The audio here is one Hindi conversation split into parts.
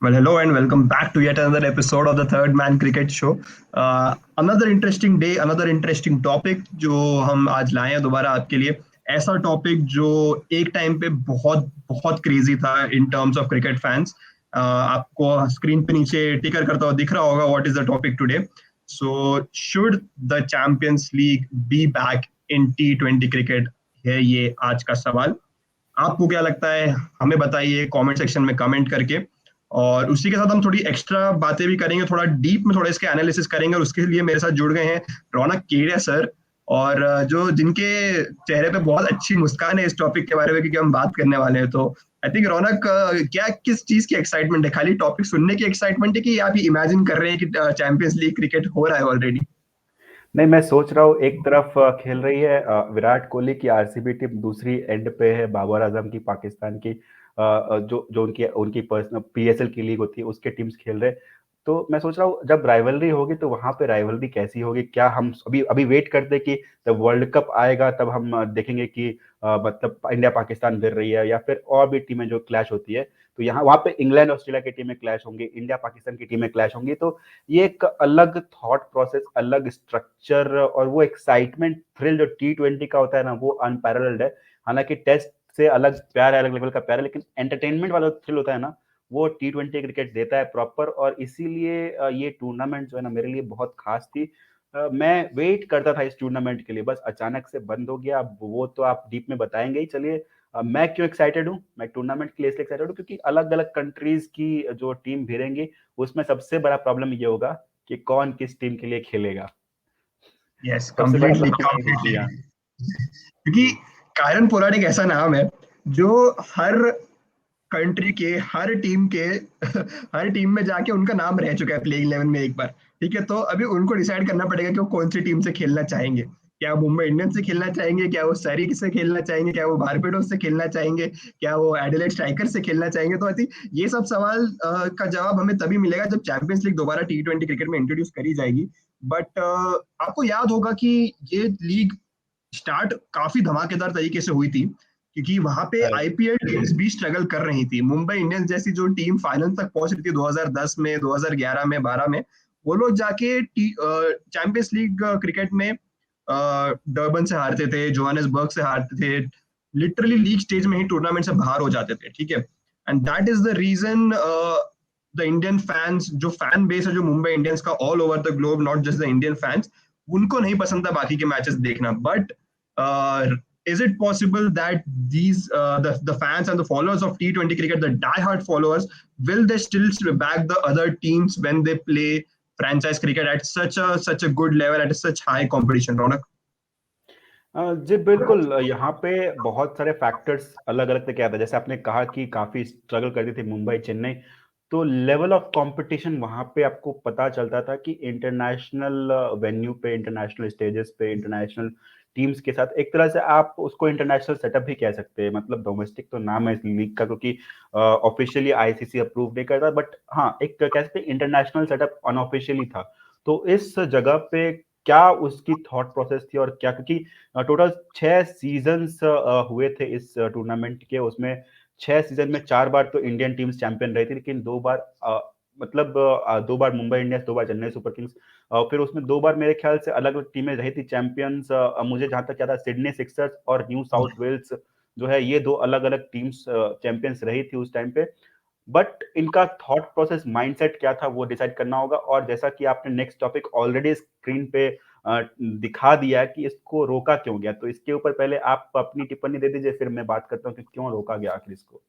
Well, hello and welcome back to yet another episode of the Third Man Cricket Show. Another interesting day, another interesting topic जो हम आज लाए हैं दोबारा आपके लिए. ऐसा टॉपिक जो एक टाइम पे बहुत बहुत क्रेजी था in terms of cricket fans. आपको स्क्रीन पे नीचे टिकर करता हुआ दिख रहा होगा what is the topic today. So should the champions league be back in T20 cricket है ये आज का सवाल. आपको क्या लगता है हमें बताइए कमेंट सेक्शन में कमेंट करके. और उसी के साथ हम थोड़ी एक्स्ट्रा बातें भी करेंगे, थोड़ा डीप में थोड़ा इसके एनालिसिस करेंगे और उसके लिए मेरे साथ जुड़ गए हैं रौनक केडिया सर. और जो जिनके चेहरे पे बहुत अच्छी मुस्कान है इस टॉपिक के बारे में क्योंकि हम बात करने वाले हैं. तो आई थिंक रौनक, क्या किस चीज की एक्साइटमेंट है? खाली टॉपिक सुनने की एक्साइटमेंट है कि आप इमेजिन कर रहे हैं कि चैंपियंस लीग क्रिकेट हो रहा है ऑलरेडी? नहीं, मैं सोच रहा हूँ एक तरफ खेल रही है विराट कोहली की आरसीबी टीम, दूसरी एंड पे है बाबर आजम की पाकिस्तान की जो जो उनकी उनकी पर्सनल पीएसएल की लीग होती है उसके टीम्स खेल रहे. तो मैं सोच रहा हूँ जब राइवलरी होगी तो वहां पे राइवलरी कैसी होगी. क्या हम अभी अभी वेट करते कि जब वर्ल्ड कप आएगा तब हम देखेंगे कि मतलब इंडिया पाकिस्तान भिड़ रही है या फिर और भी टीमें जो क्लैश होती है. तो यहाँ वहां पे इंग्लैंड ऑस्ट्रेलिया की टीमें क्लैश होंगी, इंडिया पाकिस्तान की टीमें क्लैश होंगी. तो ये एक अलग थॉट प्रोसेस, अलग स्ट्रक्चर और वो एक्साइटमेंट थ्रिल जो T20 का होता है ना, वो अनपैरेलल्ड है. हालांकि टेस्ट से अलग प्यार है, अलग लेवल का प्यार है, लेकिन एंटरटेनमेंट वाला थ्रिल होता है ना, वो T20 क्रिकेट देता है प्रॉपर. और इसीलिए ये टूर्नामेंट जो है ना मेरे लिए बहुत खास थी. मैं वेट करता था इस टूर्नामेंट के लिए, बस अचानक से बंद हो गया. अब वो तो आप डीप में बताएंगे ही. चलिए, मैं क्यों एक्साइटेड हूँ, मैं टूर्नामेंट के लिए इसलिए एक्साइटेड हूँ क्योंकि अलग अलग कंट्रीज की जो टीम भिड़ेंगी उसमें सबसे बड़ा प्रॉब्लम ये होगा कि कौन किस टीम के लिए खेलेगा. यस, सबसे बड़ा कंप्लीटली प्रॉब्लम यही होती है. कंप्लीटली. क्योंकि कायरन पोलार्ड एक ऐसा नाम है जो हर कंट्री के हर टीम के हर टीम में जाके उनका नाम रह चुका है प्लेइंग 11 में एक बार. ठीक है, तो अभी उनको डिसाइड करना पड़ेगा कि वो कौन सी टीम से खेलना चाहेंगे. क्या वो मुंबई इंडियंस से खेलना चाहेंगे, क्या वो सरी से खेलना चाहेंगे, क्या वो बारबेडोस से खेलना चाहेंगे, क्या वो एडिलेड स्ट्राइकर से खेलना चाहेंगे. तो आई थिंक ये सब सवाल का जवाब हमें तभी मिलेगा जब चैंपियंस लीग दोबारा T20 क्रिकेट में इंट्रोड्यूस करी जाएगी. बट आपको याद होगा कि ये लीग स्टार्ट काफी धमाकेदार तरीके से हुई थी क्योंकि वहां पे आईपीएल टीम्स भी स्ट्रगल कर रही थी. मुंबई इंडियंस जैसी जो टीम फाइनल तक पहुंच रही थी 2010 में, 2011 में, 12 में, वो लोग जाके चैंपियंस लीग क्रिकेट में डर्बन से हारते थे, जोहानिसबर्ग से हारते थे, लिटरली लीग स्टेज में ही टूर्नामेंट से बाहर हो जाते थे. ठीक है, and that is the reason the Indian fans, जो फैन बेस है जो मुंबई इंडियंस का all over the globe, not just the Indian fans, उनको नहीं पसंद था बाकी के मैचेस देखना. But is it possible that these the fans and the followers of T20 cricket, the die-hard followers, will they still back the other teams when they play franchise cricket at such a good level, at such high competition, Ronak? जी बिल्कुल. यहाँ पे बहुत सारे फैक्टर्स अलग अलग तक आता है. जैसे आपने कहा कि काफी स्ट्रगल करती थी मुंबई चेन्नई, तो लेवल ऑफ कंपटीशन वहां पे आपको पता चलता था कि इंटरनेशनल वेन्यू पे, इंटरनेशनल स्टेजेस पे, इंटरनेशनल टीम्स के साथ एक तरह से आप उसको इंटरनेशनल सेटअप भी कह सकते हैं. मतलब डोमेस्टिक तो नाम है इस लीग का क्योंकि ऑफिशियली आईसीसी अप्रूव नहीं करता, बट हाँ एक कह सकते हैं इंटरनेशनल सेटअप अनऑफिशियली था. तो इस जगह पे क्या उसकी थॉट प्रोसेस थी और क्या, क्योंकि टोटल 6 सीजन्स हुए थे इस टूर्नामेंट के. उसमें 6 सीजन में 4 बार तो इंडियन टीम्स चैंपियन रही थी, लेकिन 2 बार मतलब 2 बार मुंबई इंडियंस, 2 बार चेन्नई सुपर किंग्स. फिर उसमें 2 बार मेरे ख्याल से अलग अलग टीमें रही थी चैंपियंस. मुझे जहां तक याद है सिडनी सिक्सर्स और न्यू साउथ वेल्स जो है, ये 2 अलग अलग टीम्स चैंपियंस रही थी उस टाइम पे. बट इनका थॉट प्रोसेस, माइंडसेट क्या था, वो डिसाइड करना होगा. और जैसा कि आपने नेक्स्ट टॉपिक ऑलरेडी स्क्रीन पे दिखा दिया कि इसको रोका क्यों गया, तो इसके ऊपर पहले आप अपनी टिप्पणी दे दीजिए, फिर मैं बात करता हूँ कि क्यों रोका गया आखिर इसको.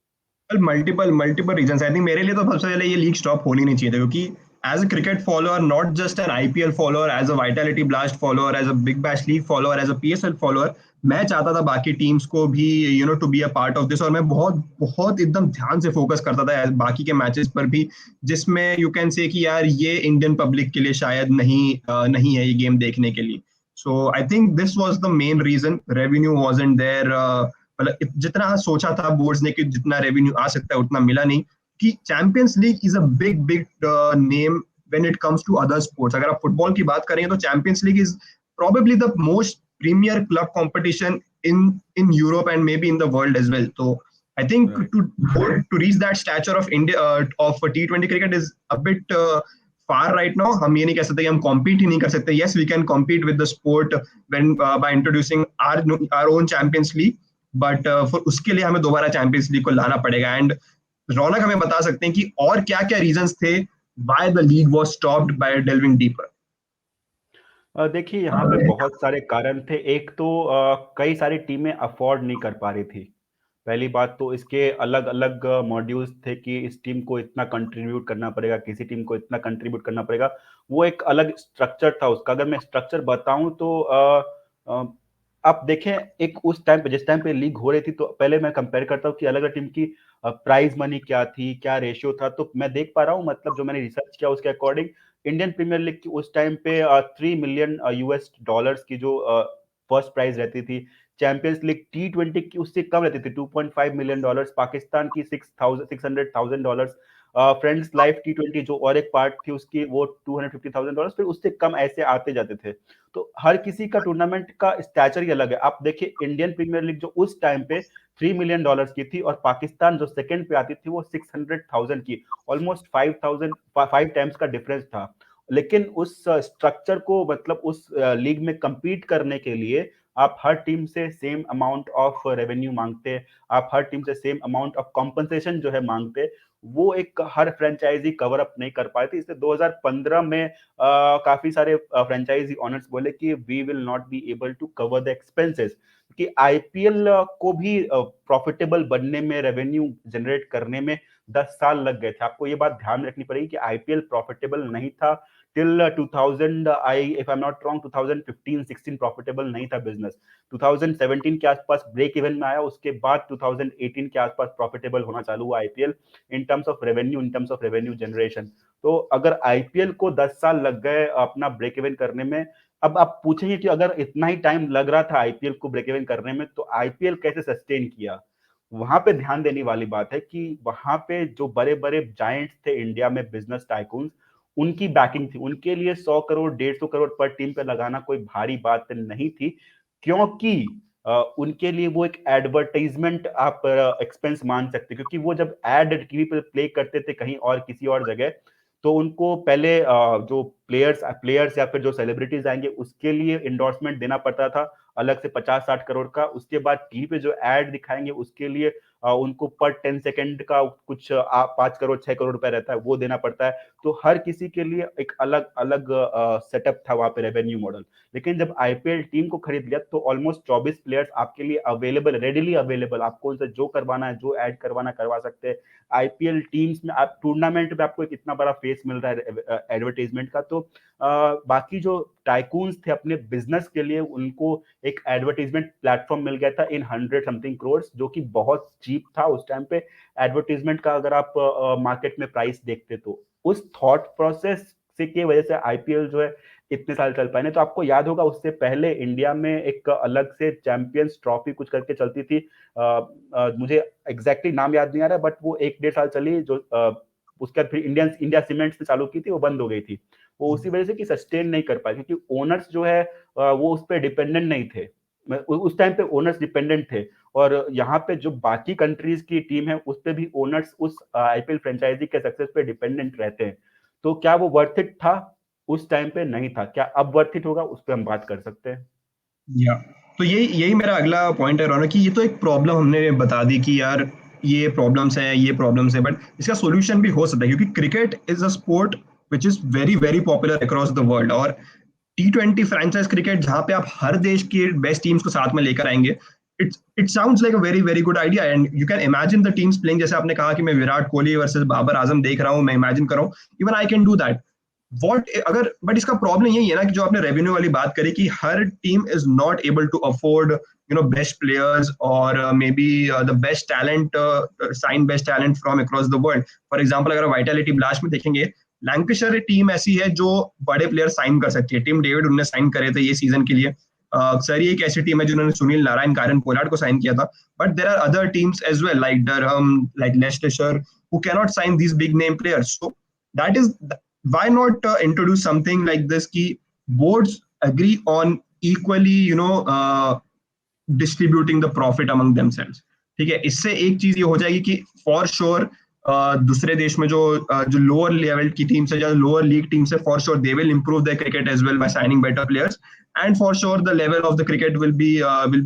Multiple multiple reason. I think मेरे लिए तो सबसे पहले ये लीग स्टॉप होनी नहीं चाहिए था क्योंकि as a cricket follower, not just an IPL follower, as a Vitality Blast follower, as a Big Bash League follower, as a PSL follower, मैं चाहता था बाकी टीम्स को भी to be a part of this. और मैं बहुत बहुत एकदम ध्यान से फोकस करता था बाकी के मैचेस पर भी जिसमें यू कैन से कि यार ये इंडियन पब्लिक के लिए शायद नहीं है ये गेम देखने के लिए. So I think this was the main reason. Revenue wasn't there. मतलब जितना सोचा था बोर्ड्स ने कि जितना रेवेन्यू आ सकता है उतना मिला नहीं. कि Champions League is a big big name when it comes to other sports. अगर आप फुटबॉल की बात करेंगे तो Champions League is probably the most premier club competition in Europe and maybe in the world as well. तो I think Right. to reach that stature of India of T20 cricket is a bit far right now. हम ये नहीं कह सकते कि हम compete ही नहीं कर सकते. Yes, we can compete with the sport when by introducing our own Champions League, but for उसके लिए हमें दोबारा Champions League को लाना पड़ेगा. And रौनक हमें बता सकते हैं कि और क्या क्या रीजंस थे why the league was stopped by delving deeper. देखिए यहाँ पे बहुत सारे कारण थे। एक तो कई सारी टीमें अफोर्ड नहीं कर पा रही थी। पहली बात तो इसके अलग अलग मॉड्यूल्स थे कि इस टीम को इतना कंट्रीब्यूट करना पड़ेगा, किसी टीम को इतना कंट्रीब्यूट करना पड़ेगा। वो एक अलग स्ट्रक्चर था उसका। अगर मैं स्ट्रक्चर बताऊं तो आप देखें, एक उस टाइम पे जिस टाइम पे लीग हो रही थी, तो पहले मैं कंपेयर करता हूँ कि अलग अलग टीम की प्राइज मनी क्या थी, क्या रेशियो था। तो मैं देख पा रहा हूँ, मतलब जो मैंने रिसर्च किया उसके अकॉर्डिंग इंडियन प्रीमियर लीग की उस टाइम पे 3 मिलियन यूएस डॉलर्स की जो फर्स्ट प्राइज रहती थी। चैंपियंस लीग T20 की उससे कम रहती थी, $2.5 मिलियन। पाकिस्तान की $600,000। फ्रेंड्स लाइफ T20 जो और एक पार्ट थी उसकी, वो $250,000। फिर उससे कम ऐसे आते जाते थे। तो हर किसी का टूर्नामेंट का स्टैचर ही अलग है। आप देखिए इंडियन प्रीमियर लीग जो उस टाइम पे $3 मिलियन की थी, और पाकिस्तान जो सेकंड पे आती थी वो 600,000 की। ऑलमोस्ट 5 टाइम्स का डिफरेंस था। लेकिन उस स्ट्रक्चर को, मतलब उस लीग में compete करने के लिए आप हर टीम से सेम अमाउंट ऑफ रेवेन्यू मांगते, आप हर टीम से सेम अमाउंट ऑफ कॉम्पनसेशन जो है मांगते। वो एक हर फ्रेंचाइजी कवर अप नहीं कर पाए थे। इसलिए 2015 में काफी सारे फ्रेंचाइजी ऑनर्स बोले कि we will not be able to cover the expenses, कि आईपीएल को भी प्रॉफिटेबल बनने में, रेवेन्यू जनरेट करने में 10 साल लग गए थे। आपको ये बात ध्यान रखनी पड़ेगी कि आईपीएल प्रॉफिटेबल नहीं था till 2000, if I am not wrong, 2015-16 profitable नहीं था बिजनेस। 2017 के आसपास ब्रेक इवन में आया, उसके बाद 2018 के आसपास प्रॉफिटेबल होना चालू हुआ IPL in terms of revenue, in terms of revenue generation. तो अगर आईपीएल को 10 साल लग गए अपना ब्रेक इवन करने में, अब आप पूछेंगे कि अगर इतना ही टाइम लग रहा था आईपीएल को ब्रेक इवन करने में, तो आईपीएल कैसे सस्टेन किया। वहां पे ध्यान देने वाली बात है कि वहां पे जो बड़े बड़े जायंट्स थे इंडिया में, बिजनेस टाइकून्स, उनकी बैकिंग थी। उनके लिए 100 करोड़ 150 करोड़ पर टीम पे लगाना कोई भारी बात नहीं थी, क्योंकि उनके लिए वो एक एडवर्टाइजमेंट आप एक्सपेंस मान सकते, क्योंकि वो जब एड टीवी पे प्ले करते थे कहीं और किसी और जगह, तो उनको पहले जो प्लेयर्स या फिर जो सेलिब्रिटीज आएंगे उसके लिए इंडोर्समेंट देना पड़ता था अलग से 50-60 करोड़ का। उसके बाद टीवी पे जो एड दिखाएंगे उसके लिए उनको पर 10 सेकंड का कुछ 5 करोड़ 6 करोड़ रुपए रहता है, वो देना पड़ता है। तो हर किसी के लिए एक अलग अलग सेटअप था वहां पे, रेवेन्यू मॉडल। लेकिन जब आईपीएल टीम को खरीद लिया तो ऑलमोस्ट 24 प्लेयर्स आपके लिए अवेलेबल, रेडिली अवेलेबल, आपको उनसे जो करवाना है, जो ऐड करवाना करवा सकते हैं। आईपीएल टीम्स में आप टूर्नामेंट में आपको एक इतना बड़ा फेस मिल रहा है एडवर्टाइजमेंट का। तो बाकी जो टाइकून्स थे अपने बिजनेस के लिए, उनको एक एडवर्टाइजमेंट प्लेटफॉर्म मिल गया था इन 100 समथिंग करोड़, जो कि बहुत चीप था उस टाइम पे एडवर्टाइजमेंट का। अगर आप मार्केट में प्राइस देखते तो उस थॉट प्रोसेस से की वजह से आईपीएल जो है इतने साल चल पाए। नहीं तो आपको याद होगा उससे पहले इंडिया में एक अलग से चैंपियंस ट्रॉफी कुछ करके चलती थी, मुझे एग्जैक्टली नाम याद नहीं आ रहा, बट वो 1-1.5 साल चली, जो उसके बाद फिर इंडिया सीमेंट से चालू की थी, वो बंद हो गई थी। वो उसी वजह से कि सस्टेन नहीं कर पाए, क्योंकि ओनर्स जो है वो उस पर डिपेंडेंट नहीं थे। उस टाइम पे ओनर्स डिपेंडेंट थे, और यहाँ पे जो बाकी कंट्रीज की टीम है उस पे भी ओनर्स उस आईपीएल फ्रेंचाइजी के सक्सेस पे डिपेंडेंट रहते हैं। तो क्या वो वर्थ इट था? उस टाइम पे नहीं था। क्या अब वर्थ इट होगा? उस पर हम बात कर सकते हैं। या तो यही मेरा अगला पॉइंट है रौनक, कि ये तो एक प्रॉब्लम हमने बता दी कि यार ये प्रॉब्लम्स है, बट इसका सॉल्यूशन भी हो सकता है, क्योंकि cricket is a sport which is very very popular across the world. और T20 फ्रेंचाइज क्रिकेट जहां पे आप हर देश की बेस्ट टीम्स को साथ में लेकर आएंगे, it sounds like a very very good idea. And you can imagine the teams playing, जैसे आपने कहा कि मैं विराट कोहली वर्सेस बाबर आजम देख रहा हूं, मैं इमेजिन कर रहा हूं, even I can do that. What अगर, बट इसका प्रॉब्लम यही है ना कि जो आपने रेवेन्यू वाली बात करी, कि हर team is not able to afford best players और maybe the best talent, sign best talent from across the world. For example अगर वाइटलिटी ब्लास्ट में देखेंगे, लैंकाशायर टीम ऐसी है जो बड़े प्लेयर साइन कर सकती है। टीम डेविड उन्होंने साइन करे थे ये सीजन के लिए। सर ये एक ऐसी टीम है जिन्होंने सुनील नारायण, कारण पोलार्ड को साइन किया था। But there are other teams as well, like Durham, like Leicestershire, who cannot sign these big name players. So that is why not introduce something like this, ki boards agree on equally distributing the profit among themselves. ठीक है, इससे एक चीज ये हो जाएगी कि फॉर श्योर दूसरे देश में जो लोअर लेवल की टीम्स है, जो लोअर लीग टीम्स है, for sure they will improve their cricket as well by signing better players, and for sure the level of the cricket will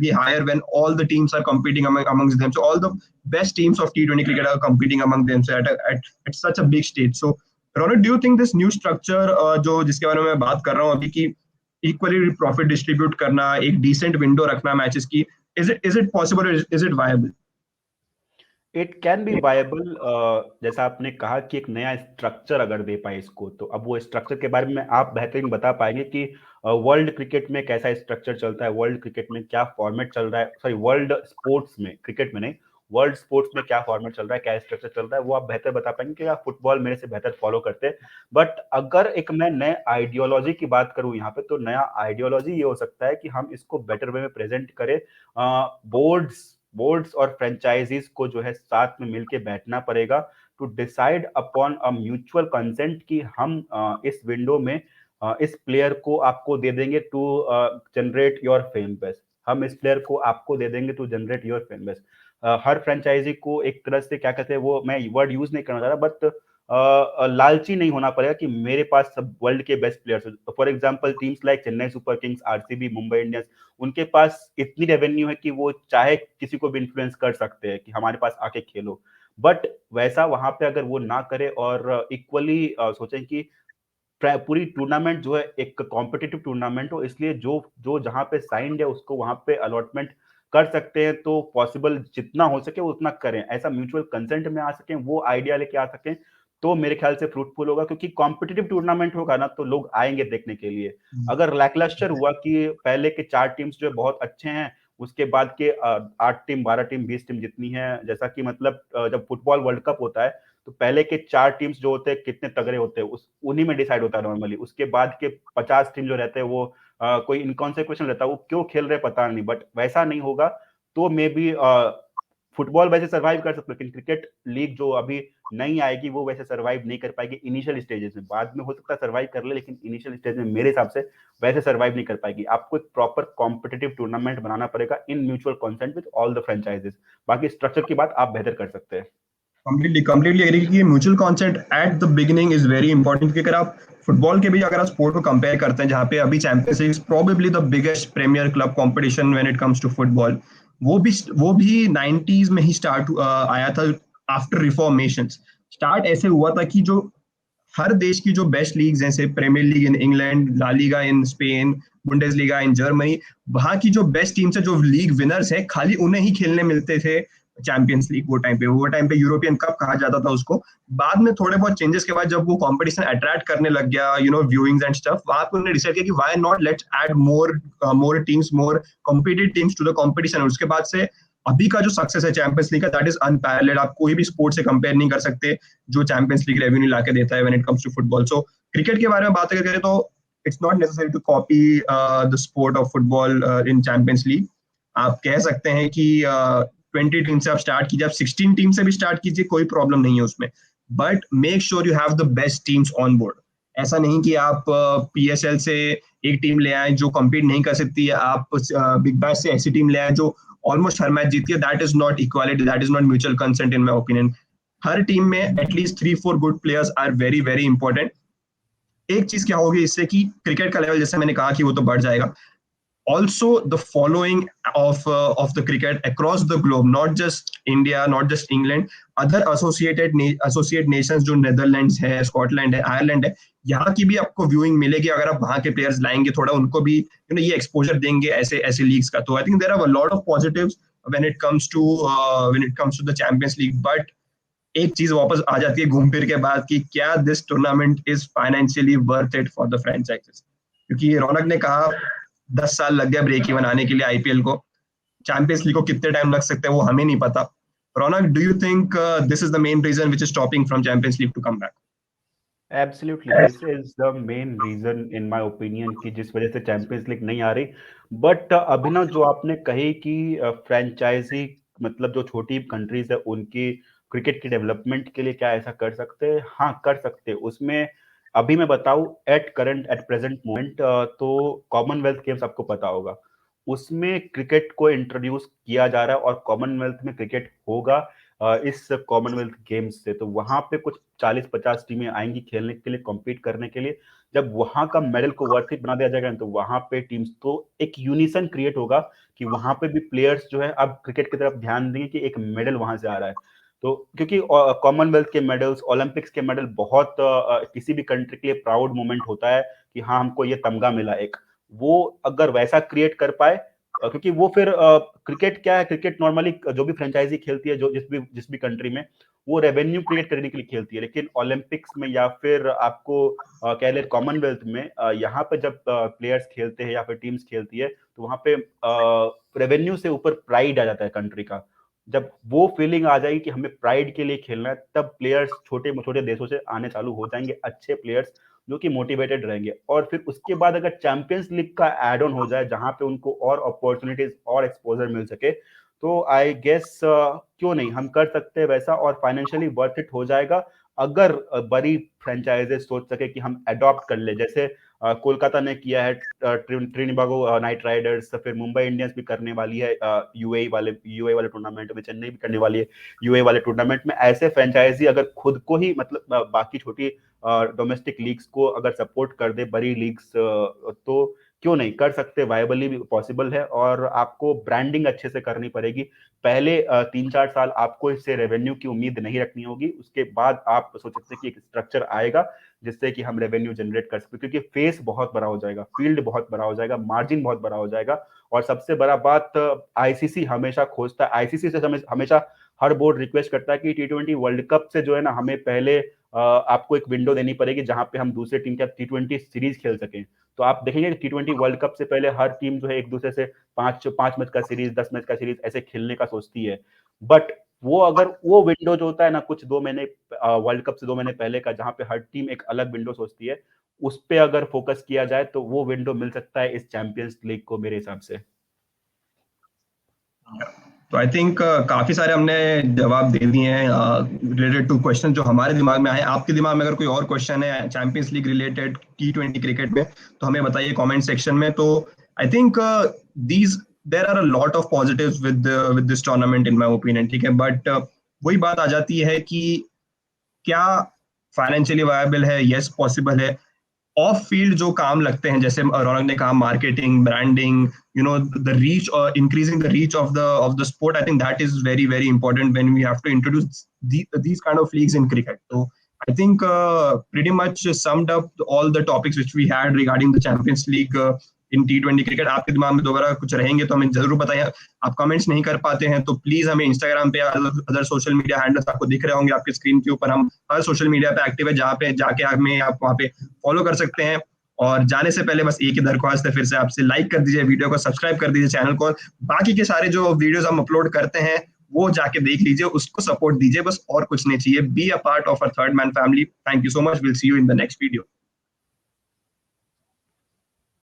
be higher when all the teams are competing amongst them. So all the best teams of T20 cricket are competing among them, so at such a big stage. So Ronald, do you think this new structure जो जिसके बारे में मैं बात कर रहा हूँ अभी की, इक्वली प्रॉफिट डिस्ट्रीब्यूट करना, एक डिसेंट विंडो रखना मैचेस की, is it possible, is it viable? It can be viable. जैसा आपने कहा कि एक नया स्ट्रक्चर अगर दे पाए इसको, तो अब वो स्ट्रक्चर के बारे में आप बेहतरीन बता पाएंगे कि वर्ल्ड क्रिकेट में कैसा स्ट्रक्चर चलता है, वर्ल्ड क्रिकेट में क्या फॉर्मेट चल रहा है, सॉरी वर्ल्ड स्पोर्ट्स में, क्रिकेट में नहीं, वर्ल्ड स्पोर्ट्स में क्या फॉर्मेट चल रहा है, क्या स्ट्रक्चर चल रहा है, वो आप बेहतर बता पाएंगे कि आप फुटबॉल मेरे से बेहतर फॉलो करते हैं। बट अगर एक मैं नए आइडियोलॉजी की बात करूं यहाँ पे, तो नया आइडियोलॉजी ये हो सकता है कि हम इसको बेटर वे में प्रेजेंट करें। बोर्ड्स और फ्रेंचाइजीज को जो है साथ में मिलके बैठना पड़ेगा to decide upon a mutual consent कि हम इस विंडो में इस प्लेयर को आपको दे देंगे to generate your fan base, हम इस प्लेयर को आपको दे देंगे to generate your fan base. हर फ्रेंचाइजी को एक तरह से क्या कहते हैं, वो मैं वर्ड यूज नहीं करना चाह रहा, बट लालची नहीं होना पड़ेगा कि मेरे पास सब वर्ल्ड के best players. For example teams like Chennai super Kings, RCB, Mumbai Indians, उनके पास इतनी रेवेन्यू है कि वो चाहे किसी को भी इन्फ्लुएंस कर सकते हैं कि हमारे पास आके खेलो। बट वैसा वहां पे अगर वो ना करे और इक्वली सोचें कि पूरी टूर्नामेंट जो है एक कॉम्पिटिटिव टूर्नामेंट हो, इसलिए जो जो जहां पे साइंड है उसको वहां पे अलॉटमेंट कर सकते हैं, तो पॉसिबल जितना हो सके उतना करें, ऐसा म्यूचुअल कंसेंट में आ सके, वो आइडिया लेके आ सकें, तो मेरे ख्याल से फ्रूटफुल होगा। क्योंकि कॉम्पिटिटिव टूर्नामेंट होगा ना, तो लोग आएंगे देखने के लिए। अगर लैकलस्टर हुआ कि पहले के 4 टीम्स जो बहुत अच्छे हैं, उसके बाद के 8 टीम, 12 टीम, 20 टीम जितनी है, जैसा कि मतलब जब फुटबॉल वर्ल्ड कप होता है तो पहले के 4 टीम्स जो होते हैं कितने तगड़े होते हैं, उस उन्हीं में डिसाइड होता है नॉर्मली। उसके बाद के 50 टीम जो रहते हैं वो कोई इनकॉन्सिक्वेंशियल रहता है, वो क्यों खेल रहे पता नहीं, बट वैसा नहीं होगा। तो मे बी फुटबॉल वैसे सर्वाइव कर सकते, लेकिन क्रिकेट लीग जो अभी नहीं आएगी वो वैसे सर्वाइव नहीं कर पाएगी इनिशियल स्टेजेस में। बाद में हो सकता है सर्वाइव कर ले, लेकिन इनिशियल स्टेज में मेरे हिसाब से वैसे सर्वाइव नहीं कर पाएगी। आपको एक प्रॉपर कॉम्पिटिटिव टूर्नामेंट बनाना पड़ेगा in mutual consent with all the franchises. बाकी स्ट्रक्चर की बात आप बेहतर कर सकते हैं। कंप्लीटली एग्री कि mutual consent at the beginning is very important, क्योंकि अगर आप फुटबॉल के भी अगर आप स्पोर्ट को कंपेयर करते हैं, जहाँ पे अभी Champions League probably the biggest premier club competition when it comes to football, वो भी 90s में ही स्टार्ट आया था आफ्टर रिफॉर्मेशन। स्टार्ट ऐसे हुआ था कि जो हर देश की जो बेस्ट लीग्स हैं, जैसे Premier League in England, La Liga in Spain, Bundesliga in Germany, वहां की जो बेस्ट टीम्स है, जो लीग विनर्स है, खाली उन्हें ही खेलने मिलते थे चैंपियंस लीग। वो टाइम पे यूरोपियन कप कहा जाता था उसको। बाद में थोड़े बहुत चेंजेस के बाद जब वो कंपटीशन अट्रैक्ट करने लग गया, व्यूइंग्स एंड स्टफ, वहां पे उन्होंने डिसाइड किया कि why not let's add more teams, more competitive teams to the competition. उसके बाद से अभी का जो सक्सेस है चैंपियंस लीग का, दैट इज अनपैरेलल्ड। आप कोई भी स्पोर्ट से कंपेयर नहीं कर सकते जो चैंपियंस लीग रेवेन्यू लाके देता है when it comes to football. So cricket के बारे में बात करें तो it's not necessary to copy the sport of football in Champions League. आप कह सकते हैं कि 20 टीम से आप स्टार्ट कीजिए, आप 16 टीम से भी स्टार्ट कीजिए, कोई प्रॉब्लम नहीं है उसमें। But make sure you have the best teams on board. ऐसा नहीं कि आप पीएसएल से एक टीम ले आए जो कम्पीट नहीं कर सकती है, आप बिग बैश से ऐसी टीम ले आए जो ऑलमोस्ट हर मैच जीती है। That is not equality, that is not mutual consent in my opinion. हर टीम में at least 3-4 good players are very very important. एक चीज क्या होगी इससे कि क्रिकेट का लेवल, जैसे मैंने कहा, कि वो तो बढ़ जाएगा। Also the following of the cricket across the globe, not just India, not just England, other associate nations जो Netherlands है, Scotland है, Ireland है, यहाँ की भी आपको व्यूइंग मिलेगी अगर आप वहाँ के प्लेयर्स लाएंगे, थोड़ा उनको भी ये एक्सपोजर देंगे ऐसे ऐसे लीग्स का। तो I think there are a lot of positives when it comes to the Champions League। But एक चीज वापस आ जाती है घूम फिर के बाद कि क्या this tournament is financially worth it for the franchises. क्योंकि रौनक ने कहा 10 साल लग गया ब्रेक इवन आने के लिए आईपीएल को, चैंपियंस लीग को कितने टाइम लग सकते हैं वो हमें नहीं पता। Raunak, do you think this is the main reason which is stopping from champions league to come back? Absolutely, this is the main reason in my opinion कि जिस वजह से चैंपियंस लीग नहीं आ रही। बट अभिनव, जो आपने कही कि फ्रेंचाइजी मतलब जो छोटी कंट्रीज है उनकी क्रिकेट की डेवलपमेंट के लिए क्या ऐसा कर सकते हैं? हाँ, कर सकते हैं। उसमें अभी मैं बताऊं, एट प्रेजेंट मोमेंट, तो कॉमनवेल्थ गेम्स आपको पता होगा, उसमें क्रिकेट को इंट्रोड्यूस किया जा रहा है और कॉमनवेल्थ में क्रिकेट होगा इस कॉमनवेल्थ गेम्स से। तो वहां पे कुछ 40-50 टीमें आएंगी खेलने के लिए, कॉम्पीट करने के लिए। जब वहां का मेडल को वर्थ इट बना दिया जाएगा तो वहां पे टीम्स तो एक यूनिसन क्रिएट होगा कि वहां पे भी प्लेयर्स जो है अब क्रिकेट की तरफ ध्यान देंगे कि एक मेडल वहां से आ रहा है। तो क्योंकि कॉमनवेल्थ के मेडल्स, ओलंपिक्स के मेडल बहुत किसी भी कंट्री के लिए प्राउड मोमेंट होता है कि हाँ हमको ये तमगा मिला एक। वो अगर वैसा क्रिएट कर पाए, क्योंकि वो फिर क्रिकेट क्या है, क्रिकेट नॉर्मली जो भी फ्रेंचाइजी खेलती है जो जिस भी कंट्री में, वो रेवेन्यू क्रिएट करने के लिए खेलती है। लेकिन ओलंपिक्स में या फिर आपको कह ले कॉमनवेल्थ में यहाँ पे जब प्लेयर्स खेलते हैं या फिर टीम्स खेलती है तो वहां पे रेवेन्यू से ऊपर प्राइड आ जाता है कंट्री का। जब वो फीलिंग आ जाएगी कि हमें प्राइड के लिए खेलना है, तब प्लेयर्स छोटे छोटे देशों से आने चालू हो जाएंगे, अच्छे प्लेयर्स जो कि मोटिवेटेड रहेंगे। और फिर उसके बाद अगर चैंपियंस लीग का एड ऑन हो जाए जहां पे उनको और अपॉर्चुनिटीज और एक्सपोजर मिल सके, तो आई गेस क्यों नहीं हम कर सकते हैं वैसा, और फाइनेंशियली वर्थ इट हो जाएगा अगर बड़ी फ्रेंचाइजेस सोच सके कि हम अडॉप्ट कर ले। जैसे कोलकाता ने किया है ट्रिनिबागो नाइट राइडर्स, फिर मुंबई इंडियंस भी करने वाली है यूएई वाले टूर्नामेंट में, चेन्नई भी करने वाली है यूएई वाले टूर्नामेंट में। ऐसे फ्रेंचाइजी अगर खुद को ही मतलब बाकी छोटी डोमेस्टिक लीग्स को अगर सपोर्ट कर दे, बड़ी लीग्स, तो क्यों नहीं कर सकते, वायबली भी पॉसिबल है। और आपको ब्रांडिंग अच्छे से करनी पड़ेगी। पहले 3-4 साल आपको इससे रेवेन्यू की उम्मीद नहीं रखनी होगी, उसके बाद आप सोच सकते हैं कि एक स्ट्रक्चर आएगा जिससे कि हम रेवेन्यू जनरेट कर सकते, क्योंकि फेस बहुत बड़ा हो जाएगा, फील्ड बहुत बड़ा हो जाएगा, मार्जिन बहुत बड़ा हो जाएगा। और सबसे बड़ा बात, आईसीसी हमेशा खोजता है, आईसीसी से हमेशा हर बोर्ड रिक्वेस्ट करता है कि T20 वर्ल्ड कप से जो है ना हमें पहले आपको एक विंडो देनी पड़ेगी जहां पे हम दूसरे टीम के T20 सीरीज खेल सकें। तो आप देखेंगे कि T20 वर्ल्ड कप से पहले हर टीम जो है एक दूसरे से 5 मैच का सीरीज, 10 मैच का सीरीज ऐसे खेलने का सोचती है। बट वो अगर वो विंडो जो होता है ना कुछ 2 महीने वर्ल्ड कप से 2 महीने पहले का, जहां पे हर टीम एक अलग विंडो सोचती है, उस पे अगर फोकस किया जाए तो वो विंडो मिल सकता है इस चैंपियंस लीग को मेरे हिसाब से। तो आई थिंक काफी सारे हमने जवाब दे दिए हैं रिलेटेड टू क्वेश्चन जो हमारे दिमाग में आए। आपके दिमाग में अगर कोई और क्वेश्चन है Champions league related T20 cricket में, तो हमें बताइए कमेंट सेक्शन में। तो I think these there are a lot of positives with this tournament in my opinion, ठीक है। बट वही बात आ जाती है कि क्या फाइनेंशियली वायबल है? यस, पॉसिबल है। ऑफ फील्ड जो काम लगते हैं, जैसे रौनक ने कहा, marketing, branding, the reach, increasing the reach of the sport, I think that is very very important when we have to introduce these kind of leagues in cricket. So I think pretty much summed up all the topics which we had regarding the Champions League in T20 cricket. आपके दिमाग में दोबारा कुछ रहेंगे तो हमें जरूर बताइए। आप कमेंट्स नहीं कर पाते हैं तो प्लीज हमें इंस्टाग्राम पे या अदर सोशल मीडिया हैंडल्स आपको दिख रहे होंगे आपके स्क्रीन के ऊपर, हम हर सोशल मीडिया पे एक्टिव है, जहाँ पे जाके हमें आप वहाँ पे फॉलो कर सकते हैं। और जाने से पहले बस एक ही दरख्वास्त है फिर से आपसे, लाइक कर दीजिए वीडियो को, सब्सक्राइब कर दीजिए चैनल को। बाकी के सारे जो वीडियोस हम अपलोड करते हैं वो जाके देख लीजिए, उसको सपोर्ट दीजिए, बस और कुछ नहीं चाहिए। B a part of a third man family. Thank you so much, will see you in the next video.